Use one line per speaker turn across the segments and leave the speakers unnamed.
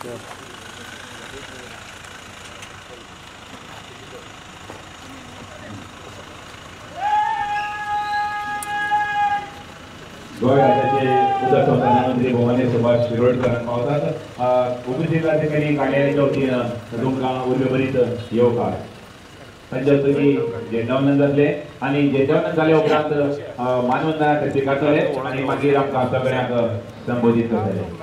गोय राज्याचे उपप्रधानमंत्री भवानी सुभाष शिरोडकर पावतात उपजिल्हाधिकारी कार्यालयाच्या वतीनं तुमकां उर्बेभरीत येवकार. तांचे तुम्ही झेंडावंदन जातले आणि झेंडावंदन जाल्या उपरांत मानवंदना स्विकारतले आणि मागीर आमकां सगळ्यांक संबोधीत करतले.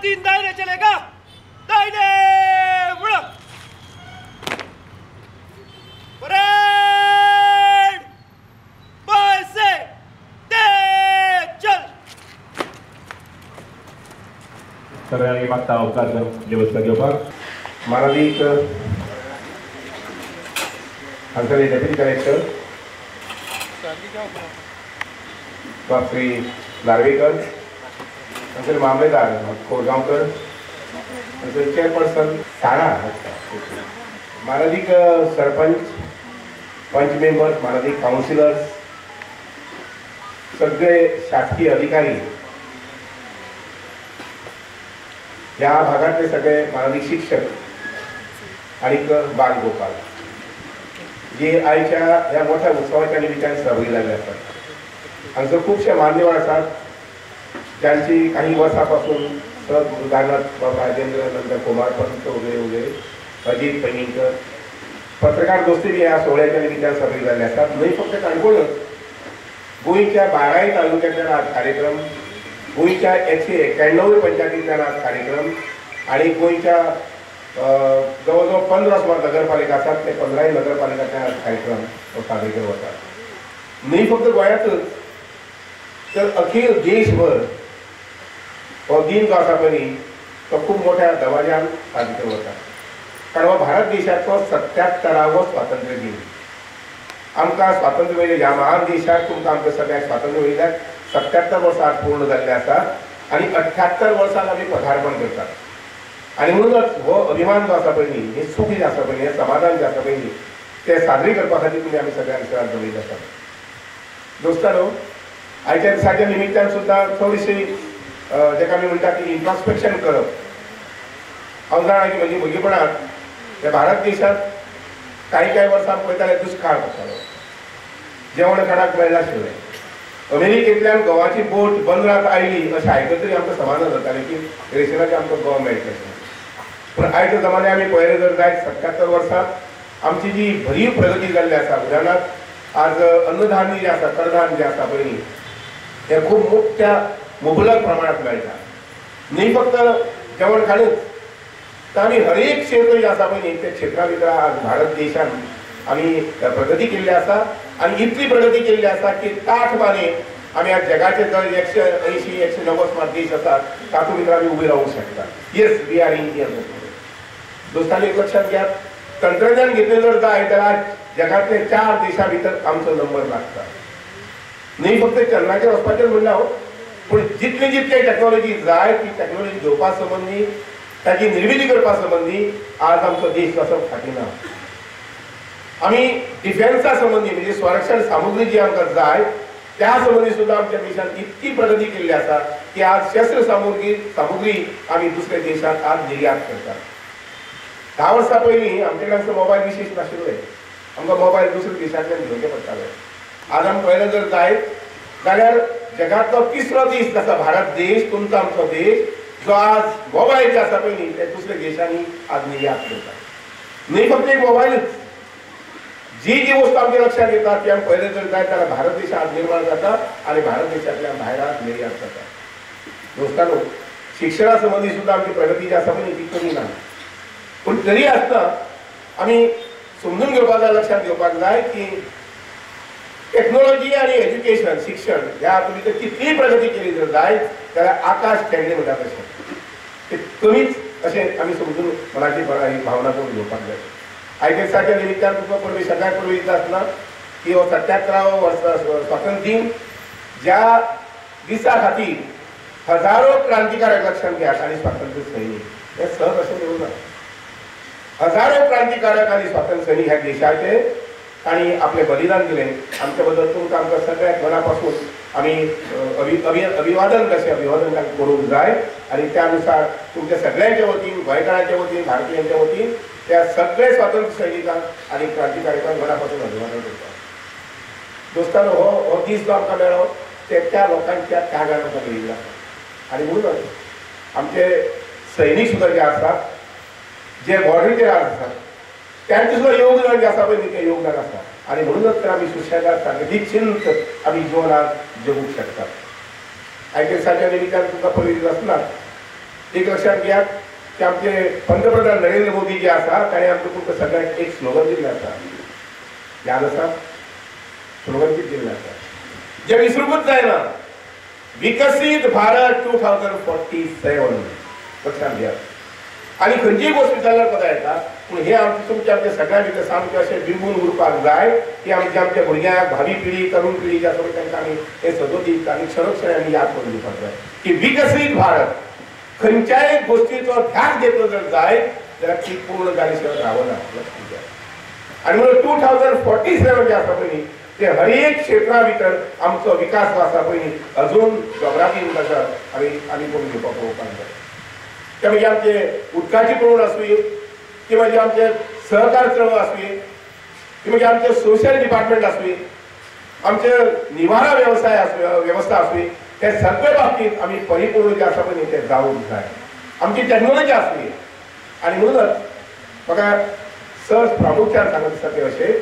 तीन दाहिने चलेगा, दाहिने मुड़ो, परेड, बाएं से तेज चल.
सगळ्यांनी मागता अवकाश व्यवस्था घेवपाक. माननीय हांगसरले डेप्युटी कलेक्टर श्री नार्वेकर, हांगसर मामलेदार कोरगांवकर, हांगसर चेअरपर्सन साणा, माननीय सरपंच, पंच मेंबर, माननीय काउन्सिलर्स, सगळे शासकीय अधिकारी, ह्या भागातले सगळे माननीय शिक्षक आणि बालगोपाल जे आयच्या ह्या मोठ्या उत्सवाच्या निमित्तान सहभागी झाले असतात. हांगसर खुबशे मान्यवर असतात ज्यांची काही वर्सांपासून उदाहरणार्थ राजेंद्र नंदकुमार पंत वगैरे अजित पैंगीणकर पत्रकार दोस्ती ह्या सोहळ्याच्या निमित्तान सहभागी झाले असतात. नाही फक्त काणकोणच, गोंयच्या 12 तालुक्यांतल्यान आज कार्यक्रम, गोंयच्या 191 पंचायतींतल्यान आज कार्यक्रम आणि गोंयच्या जवळजवळ 15 सुमार नगरपालिका असतात, ते 15 नगरपालिकांतल्यान आज कार्यक्रम साजरे केले वतात. नाही फक्त गोंयांतच तर अखिल देशभर हो दिन जो आसा पळय तो खूब मोठ्या दबाज्यान साजरो केलो वता. कारण हो भारत देशाचो 77वो स्वातंत्र्य दिन. आमकां स्वातंत्र्य मेळ्ळें ह्या महान देशाक, तुमकां आमकां सगळ्यांक स्वातंत्र्य मेळिल्ल्याक 77 वर्सां आज पूर्ण जाल्ले आसा आणि 78 वर्सांक आमी पदार्पण करतात. आणि म्हणूनच हो अभिमान जो आसा पळय न्ही, हे सूख जे आसा पळय, हे समाधान जे आसा पळय न्ही, ते साजरे करपा खातीर तुमी आमी सगळ्यांक सरात जमयले आसात. दोस्तानो, आयच्या दिसाच्या निमित्तान सुद्दां थोडीशी जेका आमी म्हणटा की इंट्रोस्पेक्शन करप, हांव जाणा की म्हजी भुरगेपणांत ह्या भारत देशांत काही वर्सां पळयताले दुश्काळ पडटालो, जेवण खाणाक मेळनाशिल्लें। अमेरिकेंतल्यान गोवाची बोट बंदरांत आयली अशें आयकत तरी आमकां समाधान जातालें की रेशनाचें आमकां गोवा मेळटलें। पूण आयच्या जमान्यात आमी पळयलें जर जायत 77 वर्सांत आमची जी भरीव प्रगती जाल्ली आसा, उदाहरणार्थ आज अन्नधान्य जें आसा, कडधान्य जें आसा पयलीं हें खूब मोठ्या मुबलक प्रमाणांत मेळटा। न्ही फक्त जेवण खाणूच, तर आमी हर एक क्षेत्र जें आसा पळय त्या क्षेत्रा भितर आज भारत देशांत आमी प्रगती केल्ली आसा आनी इतली प्रगती केल्ली आसा की ताठमाने आमी आज जगाचे जर 180-190 सुमार देश आसात तातूंत भितर आमी उबे रावूंक शकता। Yes, we are Indian. दोस्तांनी एक लक्षात घ्या, तंत्रज्ञान घेतलें जर जाय जाल्यार आज जगातले 4 देशां भितर आमचो नंबर लागता। न्ही फक्त चंद्राचेर वचपाचें म्हणना हांव, पूण जितली जितली टॅक्नॉलॉजी जाय ती टॅक्नॉलॉजी घेवपा संबंदी, ताची निर्मिती करपा संबंदी आज आमचो देश कसो फाटीं ना। आमी डिफेन्सा संबंधी म्हणजे संरक्षण सामुग्री जी आमकां जाय त्या संबंधी सुद्दां आमच्या देशांत इतकी प्रगती केल्ली आसा की आज शस्त्र सामुग्री आमी दुसऱ्या देशांत आज निर्यात करतात। 10 वर्सां पयलीं आमचे कडेन मोबायल विशेश नाशिल्ले, आमकां मोबायल दुसऱ्या देशांतल्यान घेवचे पडटाले। आज आमी पळयलें जर जायत जाल्यार जगांतलो 3रो देश आसा भारत देश, तुमचो आमचो देश, जो आज मोबायल जे आसा पळय न्ही ते दुसऱ्या देशांनी आज निर्यात करता। न्ही फक्त एक मोबायलच, जी वस्तू आमच्या लक्षात येता ती आमी पळयलें जर जायत जाल्यार भारत देश आज निर्माण जाता आनी भारत देशांतल्यान भायर आज निर्यात जाता। दोस्तांनो, शिक्षणा संबंधी सुद्दां आमची प्रगती जी आसा पळय ती कमी ना, पूण तरी आसतना आमी समजून घेवपाक जाय, लक्षात घेवपाक जाय की टेक्नॉलॉजी आणि एज्युकेशन शिक्षण ह्या हातूंत भितर कितलीय प्रगती केली जर जायत जाल्यार आकाश तेंगलें म्हणटा तशें ते कमीच अशें आमी समजून मनाची भावना करून घेवपाक जाय। आयच्या दिसाच्या निमित्तान तुमकां पयलीं सगळ्यात पयलीं दिता आसतना की हो 77वा वर्सा स्वातंत्र्य दिन, ज्या दिसा खातीर हजारो क्रांतिकारक लक्षात घेयात आनी स्वातंत्र्य सैनीक हे सहज अशें येवं ना। हजारो क्रांतिकारक आनी स्वातंत्र्य सैनीक ह्या देशाचे तांणी आपलें बलिदान दिलें। आमच्या बद्दल तुमकां आमकां सगळ्याक मना पासून आमी अभिवादन करूंक जाय आनी त्या अनुसार तुमच्या सगळ्यांच्या वतीन, गोंयकारांच्या वतीन, भारतीयांच्या वतीन त्या सगळे स्वातंत्र्य सैनिकांक आनी क्रांतिकारकांक मना पासून अभिवादन करता। दोस्तांनो, हो दीस जो आमकां मेळ्ळो ते त्या लोकांच्या त्यागान आमकां मेळिल्लो आसा आनी म्हणूनच आमचे सैनीक सुद्दां जे आसात, जे बॉर्डरीचेर आसात, त्यांचे सुद्दां योगदान जे आसा पळय न्ही तें योगदान आसा आनी म्हणूनच तर आमी सुशेगाद सारकें चिंत आमी जिवनांत जगूंक शकतात। आयच्या दिसाच्या निमित्तान तुमकां पळयत आसतना एक लक्षात घेयात की आमचे पंतप्रधान नरेंद्र मोदी जे आसा ताणें आमकां तुमकां सगळ्यांक एक स्लोगन दिल्लें आसा, याद आसा? स्लोगन कितें दिल्लें आसा जें विसरूंकूच जायना, विकसीत भारत 2047। लक्षात घेयात। आनी खंयचीय गोश्ट विचारल्यार कोता येता, पूण हे आमच्या सगळ्या भितर सामकें अशें बिंबून उरपाक जाय की आमच्या भुरग्यांक, भावी पिढी, तरुण पिढी जी आसा पळय तांकां आमी हे सदोदीत आनी क्षणोक्षणी आमी याद करून दिवपाक जाय की विकसीत भारत खंयच्याय गोश्टीचो ध्यास घेतलो जर जायत जाल्यार ती पूर्ण जाली शिवाय रावना। लक्षात घ्या। आनी म्हणून 2047 जे आसा पळय न्ही ते हर एक क्षेत्रा भितर आमचो विकास जो आसा पळय न्ही अजून जोग्राफीन आसा आमी करून घेवपाक पळोवपाक जाय। ते म्हणजे आमचे उदकाची पुरवण आसूं, की म्हणजे आमचे सहकार चळवळ आसूं, की म्हणजे आमचे सोशल डिपार्टमेंट आसूं, आमचे निवारा वेवस्था आसूं, हे सगळे बाबतींत आमी परिपूर्ण जे आसा पळय न्ही ते जावूंक जाय। आमची टॅक्नॉलॉजी आसूं आनी म्हणूनच म्हाका सहज प्रामुख्यान सांगत दिसता ते अशें,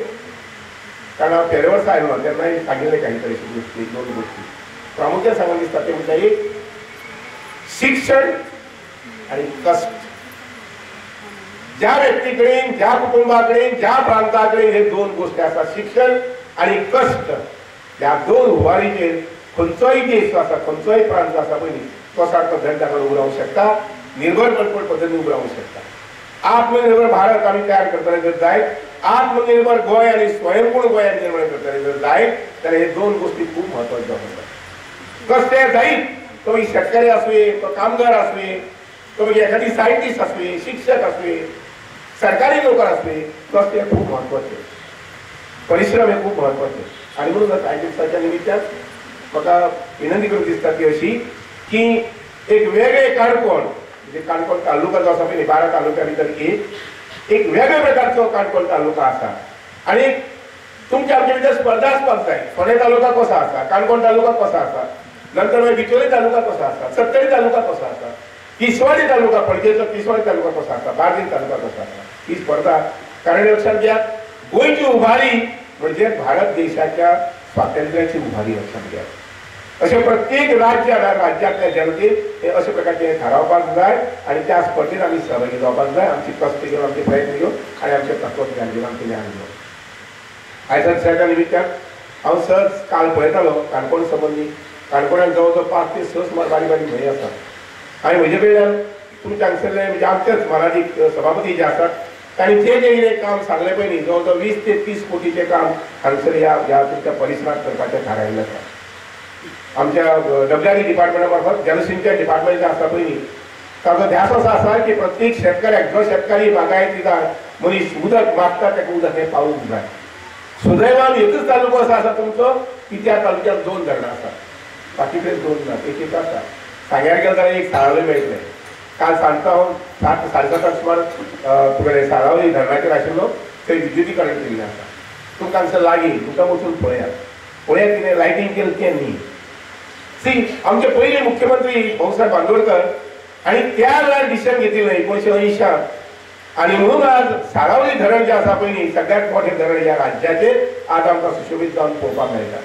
कारण हांव पेरे वर्सा आयलो तेन्नाय सांगिल्लें काही तरेची गोश्टी, 2 गोश्टी प्रामुख्यान सांगून दिसता ते म्हणजे एक शिक्षण आणि कष्ट। ज्या व्यक्ती कडेन, ज्या कुटुंबा कडेन, ज्या प्रांता कडेन हे 2 गोश्टी आसा, शिक्षण आणि कष्ट, ह्या 2 हुवारीचेर खंयचोय देश जो आसा, खंयचोय प्रांत जो आसा पळय न्ही तो सारको घंटाकडे उबो रावंक शकता, निर्भरपण पद्दतीन उबो रावंक शकता। आत्मनिर्भर भारत आमी तयार करतले जर जायत, आत्मनिर्भर गोंय आनी स्वयंपूर्ण गोंयान निर्माण करतले जर जायत जाल्यार हे 2 गोश्टी खूब म्हत्वाच्यो आसात। कष्ट हे जायत, तो शेतकरी आसूं, तो कामगार आसूं, तो म्हणजे एखादी सायंटिस्ट आसूं, शिक्षक आसूं, सरकारी नोकर आसूं, कष्ट हे खूब म्हत्वाचे, परिश्रम हे खूब म्हत्वाचे। आनी म्हणूनच आयच्या दिसाच्या निमित्तान म्हाका विनंती करूंक दिसता ती अशी की एक वेगळे काणकोण म्हणजे काणकोण तालुका जो आसा पळय 12 तालुक्या भितर एक वेगळ्या प्रकारचो काणकोण तालुका आसा आणि तुमच्या आमच्या भितर स्पर्धा आसपाक जाय. फोंडे तालुका कसो आसा, काणकोण तालुका कसो आसा, नंतर मागीर बिचोली तालुका कसो आसा, सत्तरी तालुका कसो आसा, तिसवाडी तालुका पणजेचो तिसवाडी तालुका कसो आसा, बार्देस तालुका कसो आसा. ही स्पर्धा कारण लक्षात घ्या गोंयची उभारी म्हणजे भारत देशाच्या स्वातंत्र्याची उभारी लक्षात घ्या. अशें प्रत्येक राज्यातल्या जनतेक हे अशा प्रकारचे थारावपाक जाय आणि त्या स्पर्धेत आमी सहभागी जावपाक जाय. आमची कश्ट घेवन आमचे प्रयत्न घेवन आणि आमचे तत्वज्ञान घेवन आमचे ज्ञान घेवन आयच्या दिसाच्या निमित्यान हांव सहज काल पळयतालो काणकोण संबंदी काणकोणाक जवळ जवळ 5 ते 6 सुमार बारीक बारीक न्हंय आसा आणि म्हजे कडल्यान तुमचे हांगसरले म्हणजे आमचेच मराठी सभापती जे आसात तांणी जे कितें काम सांगलें पळय न्ही जवळ जवळ 20 ते 30 कोटीचें काम हांगसर ह्या तुमच्या परिसरात करपाचें थारायिल्लें आसा. आमच्या WRE डिपार्टमेंटा मार्फत जलसिंचन डिपार्टमेंट जे आसा पळय न्ही ताचो ध्यास असो आसा की प्रत्येक शेतकऱ्याक जो शेतकरी बागायतीदार मनीस उदक मागता ताका उदक हें पावूंक जाय. सुदैवान एकच तालुको असो आसा तुमचो की त्या तालुक्यात 2 धरणां आसात. बाकी कडेन 2 ना एक आसा. सांग्यार गेलो जाल्यार एक साळावली मेळटलें. काल सांजचो हांव 7 साडेसातांक सुमार तुगेले साळावली धरणाचेर आशिल्लो थंय विद्युतीकरण केल्लें आसा. तुमकां हांगसर लागीं तुमकां वचून पळयात कितें लायटींग केलें तें न्ही. आमचे पयले मुख्यमंत्री भाऊसाहेब बांदोडकर आणि त्या वेळार डिसिजन घेतिल्लें 1980 आणि म्हणून आज साळावली धरण जे आसा पळय न्ही सगळ्यात मोठें धरण ह्या राज्याचेर आज आमकां सुशोभीत जावन पळोवपाक मेळटा.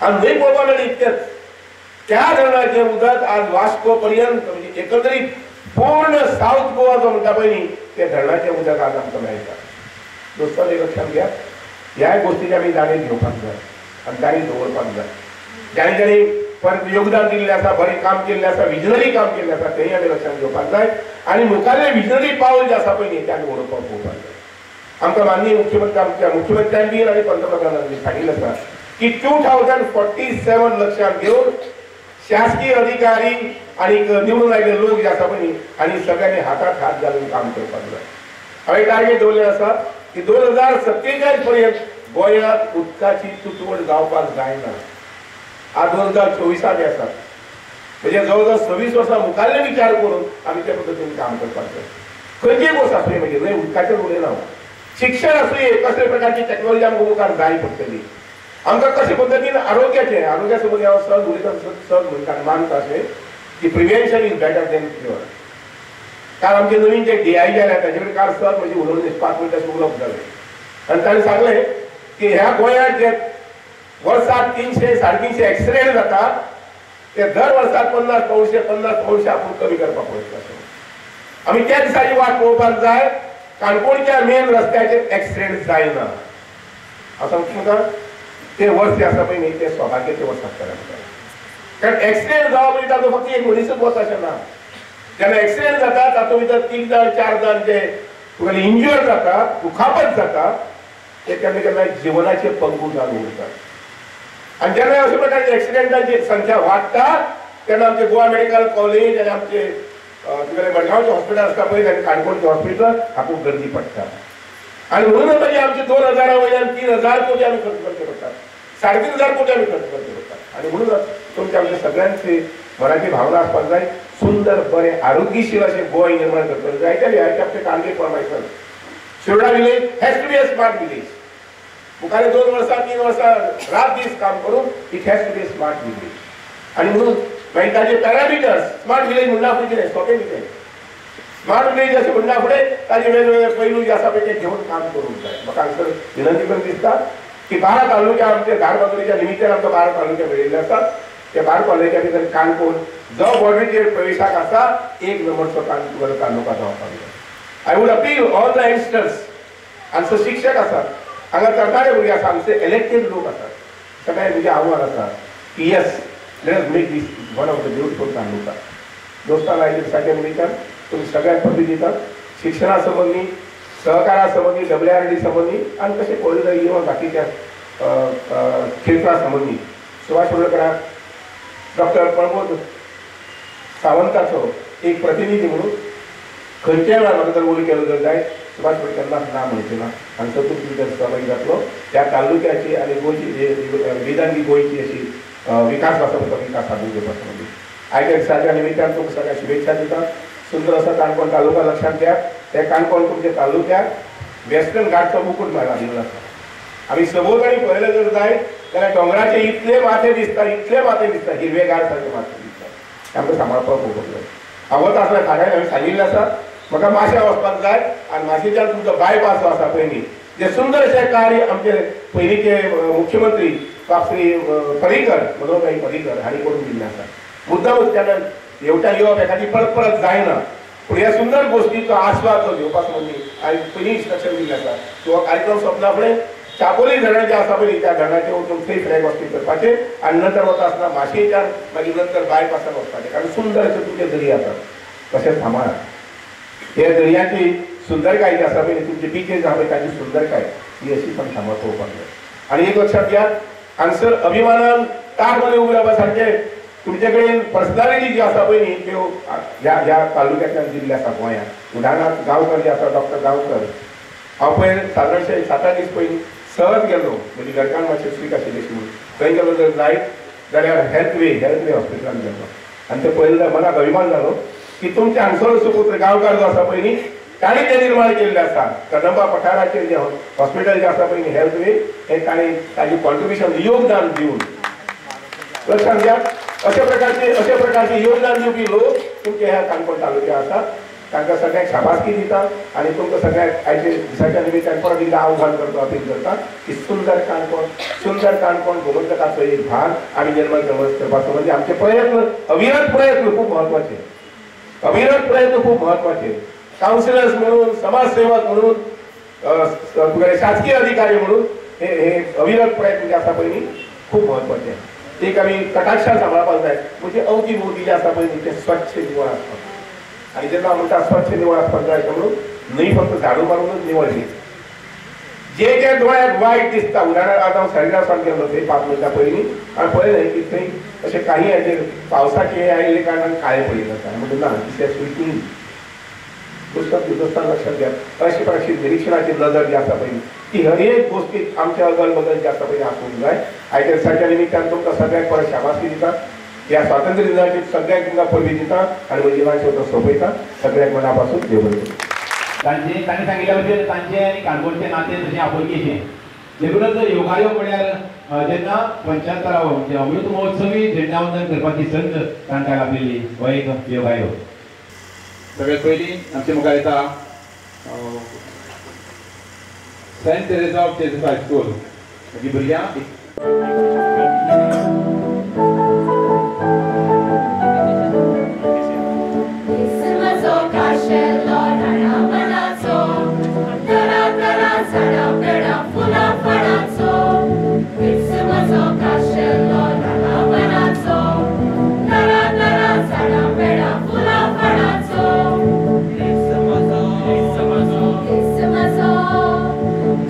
आनी न्हय पळोवपाक मेळटा इतकेंच त्या धरणाचें उदक आज वास्को पर्यंत म्हणजे एकंदरीत पूर्ण साऊथ गोवा जो म्हणटा पळय न्ही त्या धरणाचें उदक आज आमकां मेळटा. दोस्तांनो एक लक्षात घ्या ह्या गोश्टीचे आमी जाणीव घेवपाक जाय आनी जाणीव दवरपाक जाय. ज्यांनी परत योगदान दिल्लें आसा बरें काम केल्लें आसा विजनरी काम केल्लें आसा तेंय आमी लक्षांत घेवपाक जाय आनी मुखारलें विजनरी पावल जें आसा पळय न्ही तें आमी ओळखपाक पळोवपाक जाय. आमकां माननीय मुख्यमंत्री आमच्या मुख्यमंत्र्यान बी आनी पंतप्रधानान बी सांगिल्लें आसा की 2047 लक्षांत घेवन शासकीय अधिकारी आणि निवडून आयिल्ले लोक जे आसा पळय न्ही आनी सगळ्यांनी हातात हात घालून काम करपाक जाय. हांवें टार्गेट दवरलें आसा की 2047 पर्यंत गोंयांत उदकाची तुटवड जावपाक जायना. आज 2024 आसा म्हणजे जवळ जवळ 26 वर्सां मुखारले विचार करून आमी त्या पद्दतीन काम करपाक जाय. खंयचीय गोश्ट आसूं म्हणजे न्हय उदकाचेर उलयना शिक्षण आसूं कसले प्रकारची टॅक्नॉलॉजी आमकां मुखार जाय पडटली. आमकां कशे पद्दतीन आरोग्या संबंदी हांव सहज उलयता सहज म्हणटा मानता अशें की prevention is better than cure. काल आमचे नवीन जे DIG आल्या ताचे कडेन काल सहज म्हणजे उलोवन 5 मिनटां उलोवप जालें आनी ताणें सांगलें की ह्या गोंयांत जे वर्साक 300-350 एक्सिडेंट जातात ते दर वर्साक 50 आपूण कमी करपाक पळयता. आमी त्या दिसाची वाट पळोवपाक जाय काणकोणच्या मेन रस्त्याचेर एक्सिडेंट जायना. हांव सांगता तुमकां ते वर्स जे आसा पळय न्ही ते सौभाग्याचे वर्स आसतले आमकां. कारण एक्सिडेंट जावप म्हणजे तातूंत फक्त एक मनीसच वर्स अशें ना. जेन्ना एक्सिडेंट जाता तातूंत भितर 3 जाण 4 जाण जे तुगेले इंज्युअर्ड जातात दुखापत जाता ते केन्ना केन्ना जिवनाचे पंगू जावन उरतात. आणि जेन्ना अशा प्रकारच्या एक्सिडेंटांची संख्या वाडटा तेन्ना आमचे गोवा मेडिकल कॉलेज आणि आमचे तुगेले मडगांवचे हॉस्पिटल आसता पळय आनी काणकोणचे हॉस्पिटल हातूंत गर्दी पडटा. आणि म्हणून म्हणजे आमचे 2000 वयल्यान 3000 कोटी आमी खर्च करचे पडटात 3,500 कोटी आमी खर्च करचे पडटात. आणि म्हणून तुमच्या आमच्या सगळ्यांची मनाची भावना आसपाक जाय सुंदर बरें आरोग्यशील अशें गोंय निर्माण करपाक जाय. आयच्या हप्ते Canacona formation Shiroda village has to be a smart village. मुखार 2 वर्सां 3 वर्सां रात दीस काम करून it has to be a smart village. आणि म्हणून मागीर ताजे पॅरामिटर्स स्मार्ट विलेज म्हणना फुडें कितें सोंपें कितें स्मार्ट विलेज अशें म्हणना फुडें ताजे वेगवेगळे पैलू जे आसा पळय ते घेवन काम करूंक जाय. म्हाका हांगसर विनंती करून दिसता की 12 तालुक्या आमचे धारबांदोडेच्या निमित्यान आमकां 12 तालुके मेळिल्ले आसात. त्या 12 तालुक्या भितर काणकोण जो बॉर्डरीचेर प्रवेशाक आसा 1 नंबरचो तालुका जावपाक जाय. I would appeal all the youngsters आमचो शिक्षक आसात हांगा तरणाटे भुरगे आसा आमचे इलेक्टेड लोक आसात सगळ्यांक म्हजें आव्हान आसा की yes let us make this one of the beautiful taluka. दोस्तां आयच्या दिसाच्या निमित्यान तुमी सगळ्यांक संदी दितात शिक्षणा संबंधी सहकारा संबंधी WRD संबंधी आनी तशें पळयलें जाल्यार इवन बाकीच्या क्षेत्रा संबंधी सुभाष शिरोडकराक डॉक्टर प्रमोद सावंताचो एक प्रतिनिधी म्हणून खंयच्याय वेळार म्हाका जर उलो केलो जर जाय सुभाष शिरोडकराक ना म्हणचें ना आनी तातूंत भितर सहभागी जातलो. त्या तालुक्याची आनी गोंयची वेदांगी गोंयची अशी विकास आसा तो विकास साधून घेवपा संबंधी आयच्या दिसाच्या निमित्यान तुमकां सगळ्यांक शुभेच्छा दिता. सुंदर असं काणकोण तालुका लक्षात घ्या. त्या काणकोण तुमच्या तालुक्यात वेस्टर्न घाटचो मुकुट लागिल्लो आसा. आमी सभोवतणी पळयलें जर जायत जाल्यार डोंगराचे इतले माथे दिसता हिरवेगार सारके माथे दिसता. आमकां सांबाळपाक खूब जाय. हांव आसल्या थाराय हांवें सांगिल्लें आसा म्हाका माशें वचपाक जाय आनी माशेंच्यान तुमचो बायपास आसा पयलीं जे सुंदर अशें कार्य आमचे पयलींचे मुख्यमंत्री श्री पर्रीकर मनोहरभाई पर्रीकर हांणी करून दिल्लें आसा. मुद्दामूच तेन्ना हेवट्यान येवप एखादी परत परत जायना पूण ह्या सुंदर गोश्टीचो आस्वाद तो घेवपाक म्हणजे हांवें पयलीं इंस्ट्रक्शन दिल्लें आसा की हो कार्यक्रम सोंपना फुडें चापोली धरण जे आसा पळय त्या धरणाचेर वचून थंय फ्लॅग हॉस्टींग करपाचें आनी नंतर वता आसतना माशेंच्यान मागीर नंतर बायपासान वचपाचें कारण सुंदर अशे तुमचे दर्या आसात तशेंच सांबाळात. हे दर्याची सुंदरकाय जी आसा पळय तुमचे बिचेस आसा पळय ताची सुंदरकाय ही अशी पण सांबाळ पळोवपाक जाय. आनी एक लक्षात घ्या हांगसर अभिमानान तार मध्ये उबे रावपा सारके तुमचे कडेन पर्सनालिटी जी आसा पळय न्ही त्यो ह्या तालुक्यांतल्यान दिल्ली आसा गोंयांत. उदाहरणार्थ गांवकर जे आसा डॉक्टर गांवकर हांव पळय सादारणशे 7-8 दीस पयलीं सहज गेलो म्हणजे घरकान्न मातशें स्वीक आशिल्ली अशी म्हणून थंय गेलो जर जायत जाल्यार हेल्थ वे हॉस्पिटलान गेलो आनी ते पळयले मनाक अभिमान जालो की तुमचे हांगसर सुपुत्र गांवकार जो आसा पळय न्ही ताणें तें निर्माण केल्लें आसा. कदंबा पठाराचेर जे हॉस्पिटल जे आसा पळय न्ही हेल्थ वे हें ताणें ताजें कॉन्ट्रिब्युशन योगदान दिवन लक्षात घ्या. अशा प्रकारचे योगदान दिवपी लोक तुमचे ह्या काणकोण तालुक्यांत आसात. तांकां सगळ्यांक शाबासकी दिता आनी तुमकां सगळ्यांक आयचे दिसाच्या निमित्यान परत एकदां आव्हान करता अपील करता की सुंदर काणकोण गोमंतकाचो एक भाग आमी निर्माण करपाचो म्हणजे आमचे प्रयत्न अविरत प्रयत्न खूब महत्वाचे. कावन्सिलर्स म्हणून समाजसेवक म्हणून शासकीय अधिकारी म्हणून हे अविरत प्रयत्न जे आसा पळय न्ही खूब महत्वाचे. एक आमी कटाक्षान सांबाळपाक जाय म्हणजे अवती भोवती जे आसा पळय न्ही ते स्वच्छ निवळ आसपाक आनी जेन्ना म्हणटा स्वच्छ निवळ आसपाक जाय म्हणून न्हय फक्त झाडू मारूनच निवळ न्ही जे दोळ्याक वायट दिसता उदाहरणार्थ आतां हांव सायडासान गेल्लो थंय 5 मिनटां पयलीं हांवें पळयलें की थंय अशें काही हाजेर पावसाचे हे आयिल्ले कारणान काळें पडिल्लें आसा. म्हणजे ना दिस स्विकींग पुस्तक लक्षात घ्या. अशे प्रकारची निरीक्षणाची नजर जी आसा पळय ती हर एक गोष्टीत आमच्या अगल बगल जे आसा पळय आसूंक जाय. आयच्या दिसाच्या निमित्यान तुमकां सगळ्यांक परत शाबासकी दिता. ह्या स्वातंत्र्य दिनाची सगळ्यांक तुमकां परबी दिता आनी म्हजी मातशें तो सोंपयता. सगळ्यांक मना पासून देव बरें करूं.
तांचे तांणी सांगिल्ले भशेन तांचे आनी काणकोणचे नातें तशें आपुलकीचें. देखूनच योगायोग म्हळ्यार जेन्ना 75 म्हणजे अमृत महोत्सवी झेंडावंदन करपाची संद तांकां लाभिल्ली हो एक योगायोग. सगळ्यात पयलीं आमचे मुखार येता saint Teresa of Jesus high school म्हजी भुरग्यां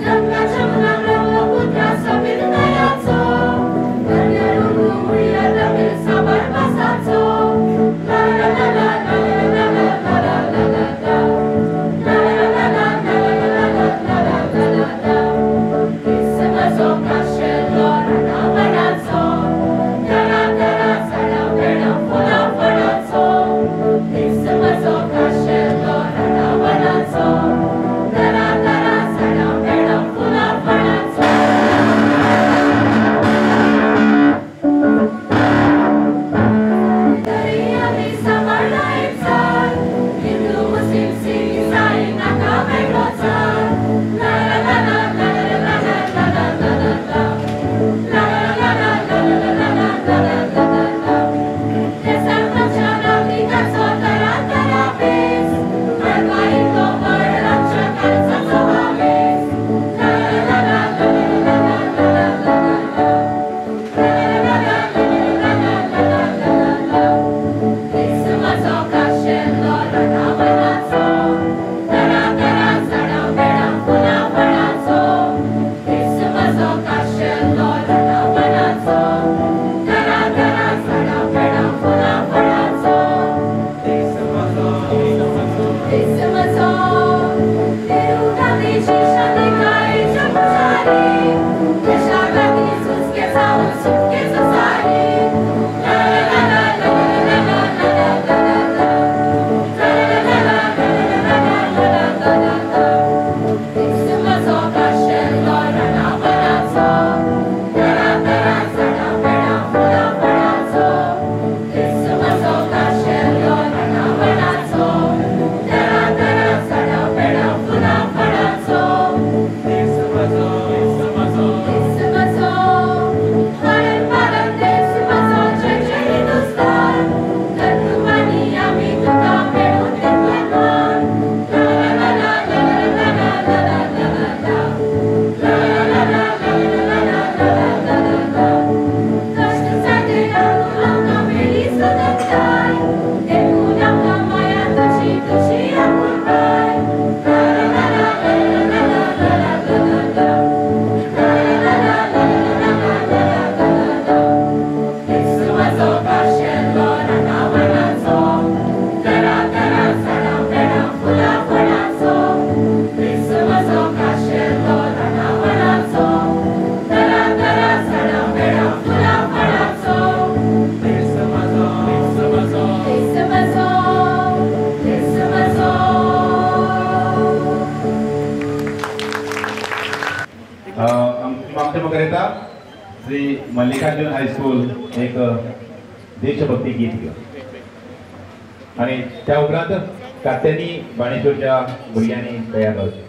Ganga Jamuna Brahmaputra Sabindayacho
Mallikarjun high school एक देशभक्ती गीत घेऊ आणि त्या उपरांत कात्यानी बाणेश्वरच्या भुरग्यांनी तयार जावचे.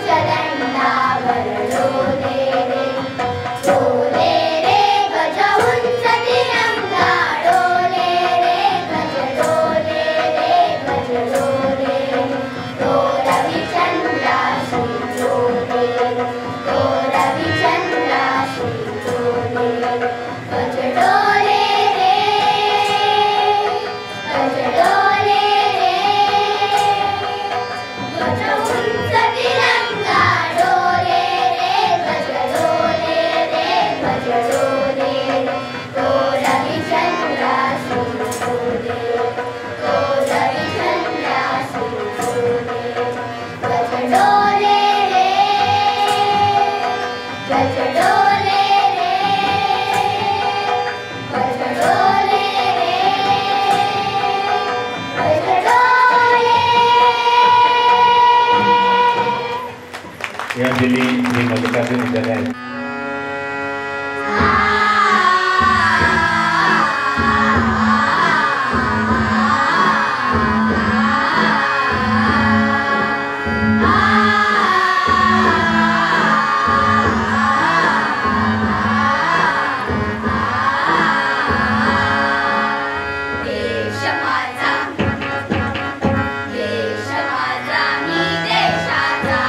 Vajra
या दिल्ली श्री मल्लिकार्जुन विद्यालय
देश माझा मी देशाचा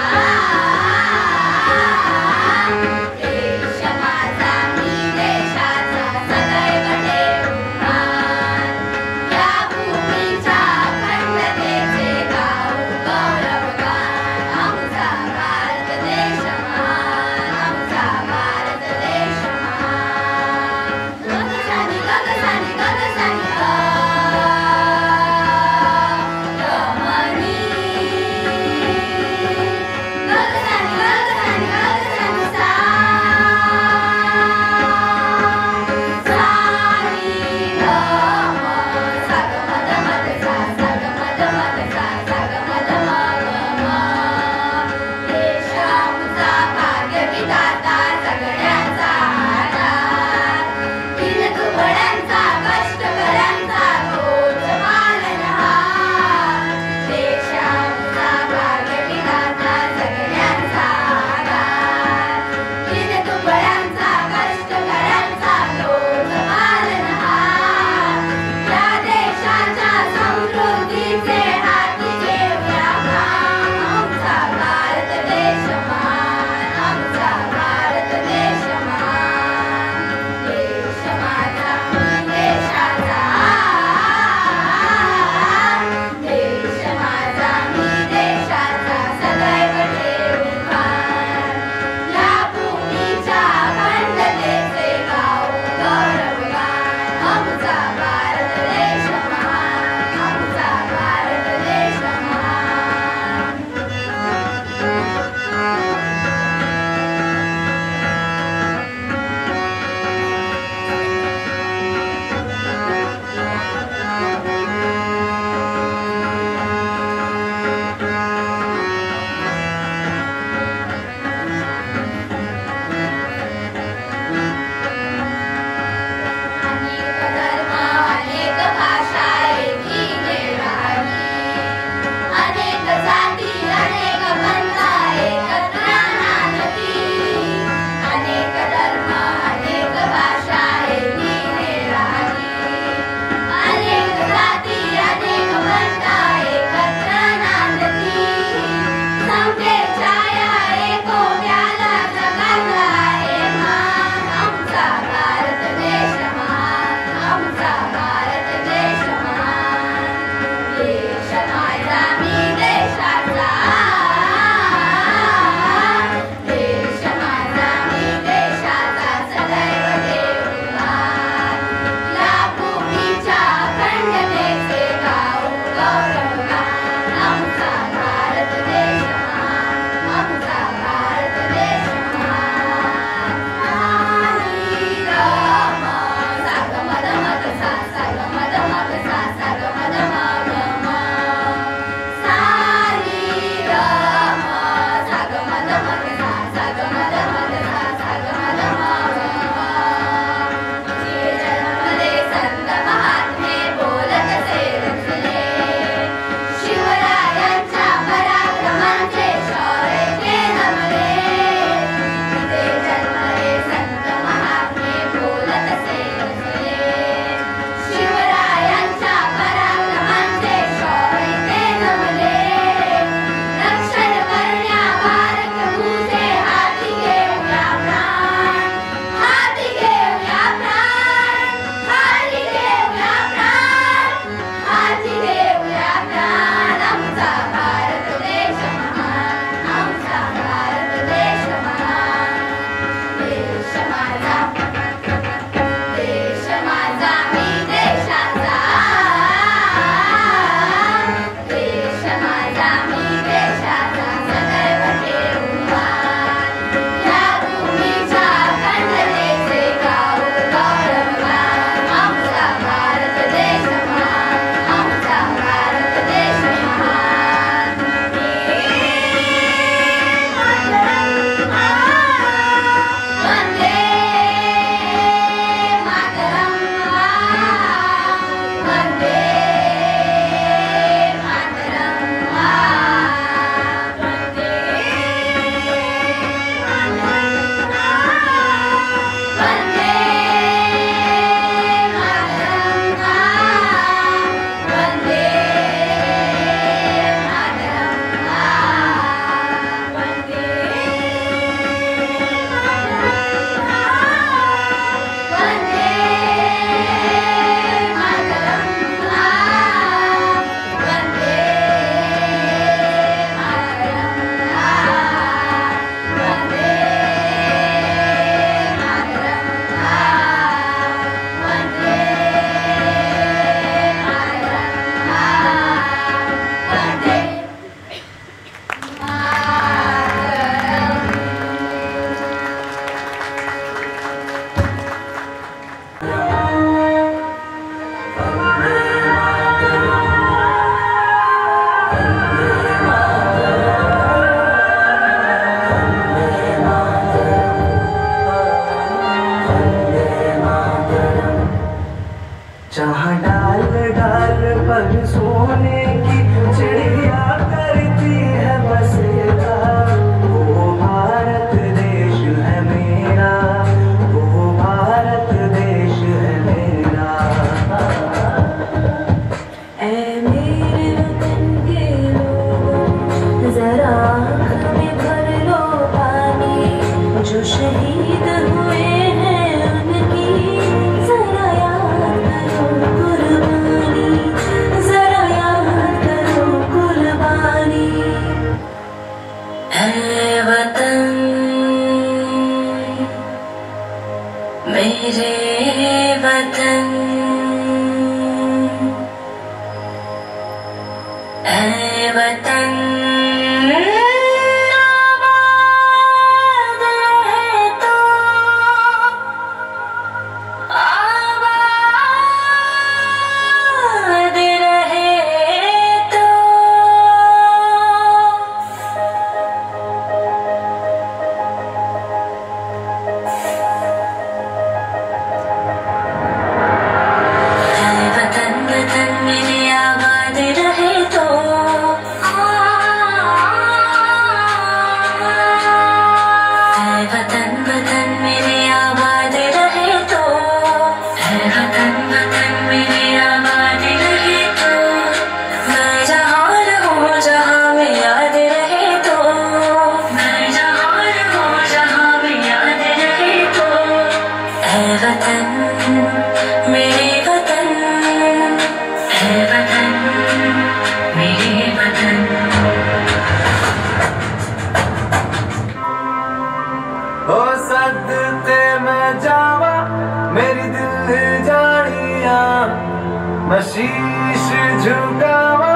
शीश झुकावा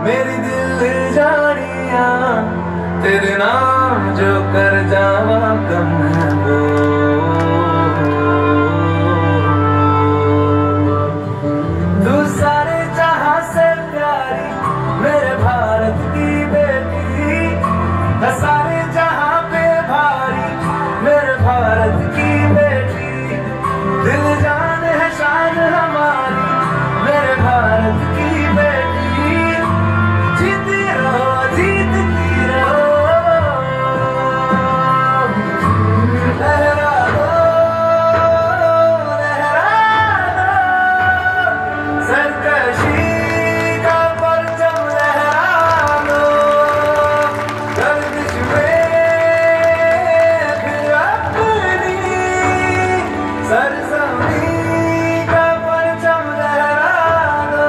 मेरी दिल जानिया तेरे नाम जो कर जावा कम है वो तू सारे जहां से प्यारी मेरे भारत की बेटी सारे जहां पे भारी मेरे भारत की बेटी दिल जान है शान हमारी मेरे भारत की बेटी जीती रहो जीतती रहो लहरा दो सरकशी का परचम लहरा दो गर्दिश में फिर अपनी सरजमी का परचम लहरा दो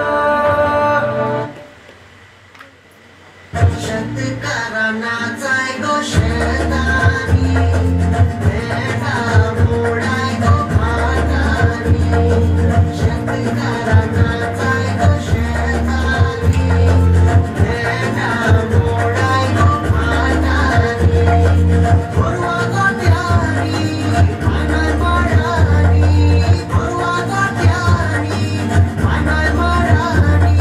शेतकऱ्यांचा गो शेतानी मेढा मोडाय गो भातानी शेतकऱ्यांचा गो शेतानी मेढा मोडाय गो भातानी पूर्वा गोट्यानी पानाय माडानी पूर्वा गोट्यानी पानाय माडानी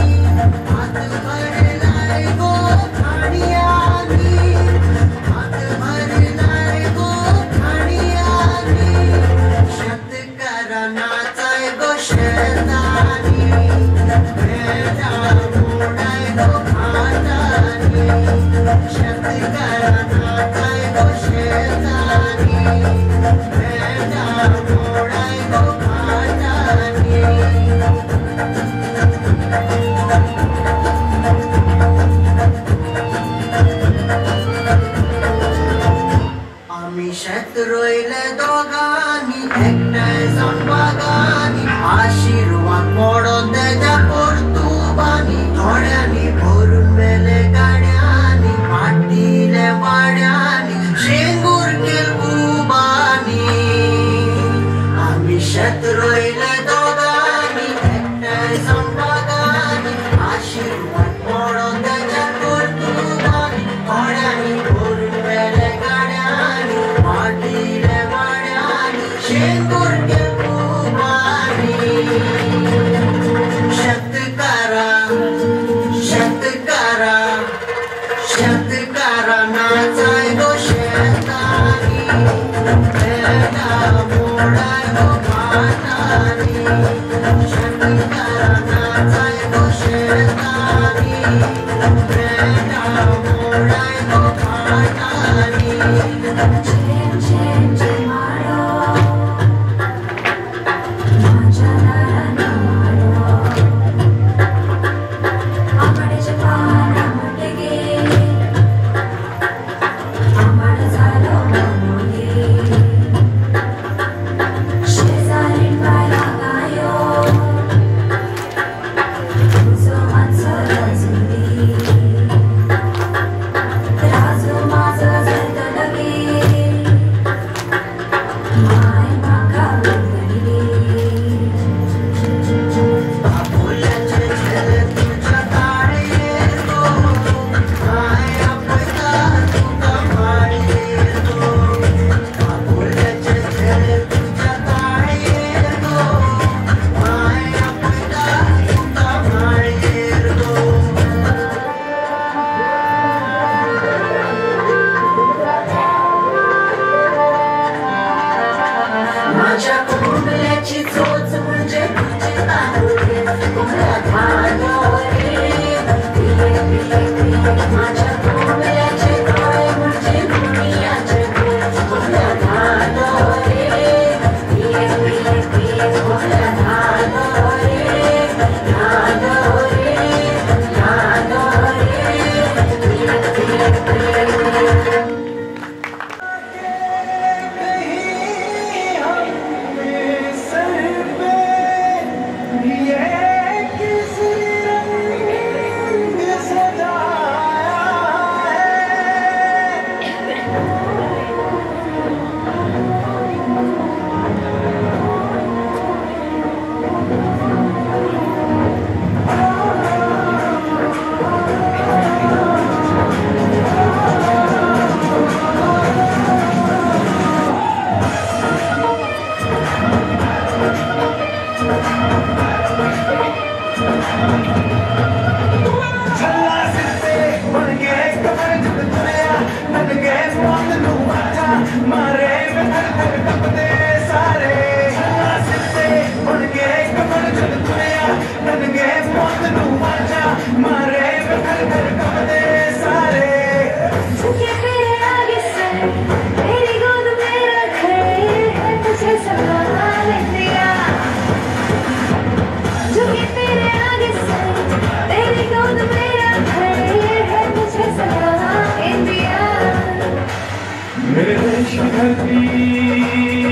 हात भरलाय गो खाणियानी हात भरलाय गो खाणियानी शेतकऱ्यांचा गो शेतानी मेढा मोडाय गो भातानी शेतकऱ्यांचा गो शेतानी मेढा मोडाय गो भातानी आम्ही शेत रोयले दोघांनी एकठांय जाऊन बागांनी आशीर्वाद मोडून तेच्या पोर्तुबांनी थोड्यांनी भरून मेले गाड्यांनी मातीले वाड्यांनी शेंगूर केल उबांनी आम्ही शेत रोयले दोघांनी एकठांय जाऊन बागांनी आशीर्वाद मोडून तेच्या पोर्तुबांनी थोड्यांनी भरून मेले गाड्यांनी मातीले वाड्यांनी शेंगूर केल उबांनी शेतकऱ्यांचा गो शेतानी मेढा मोडाय गो भातानी शेतकऱ्यांचा गो शेतानी मेढा मोडाय गो भातानी
सर पे
मेरे देश की धरती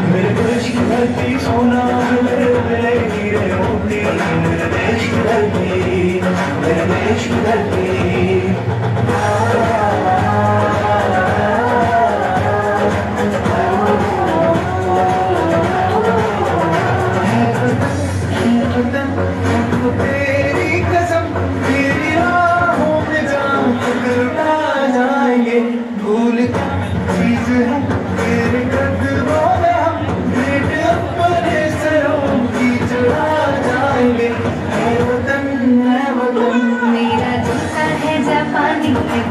मेरे देश की धरती सोना मेरे हीरे मोती मेरे देश की धरती मेरे देश की धरती तेरी कसम तेरी राहों में जाम करना जाएंगे भूल चीज है तेरे कदमों में हम भेंट अपने सरों की चढ़ा जाएंगे है वतन
मेरा जूता है जापानी है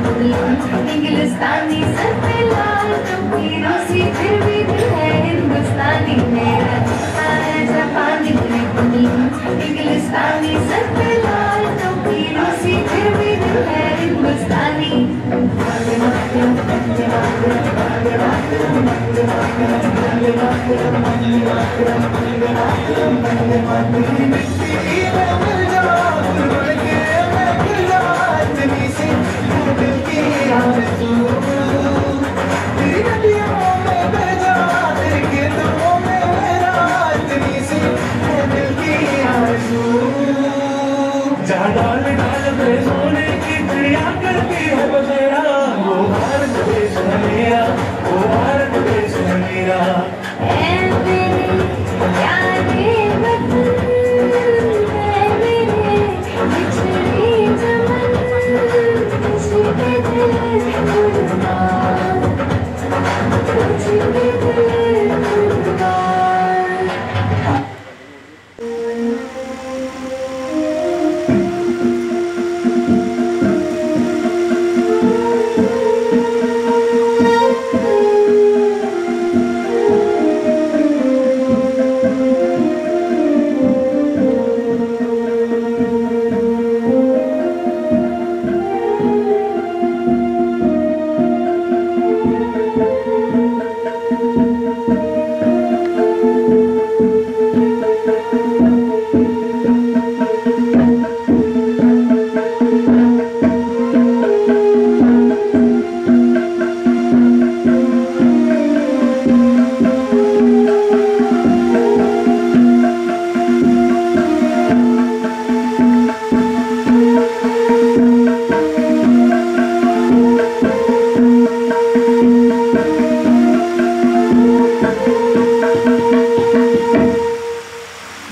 इंग्लिस्तानी सर पे लाल टोपी रोसी फिर भी दिल है हिंदुस्तानी मेरा जूता है जापानी है इंग्लिस्तानी सर पे लाल टोपी रोसी फिर भी दिल है हिंदुस्तानी
जहाँ डाल डाल पे सोने की चिड़िया करती है बसेरा वो भारत देश है मेरा वो भारत देश है मेरा
ऐ मेरे प्यारे वतन ऐ मेरे बिछड़े चमन तुझपे दिल कुर्बान तुझपे दिल कुर्बान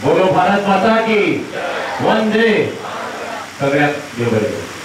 बोलो भारत माता की वंदे सगळ्यात देव बरे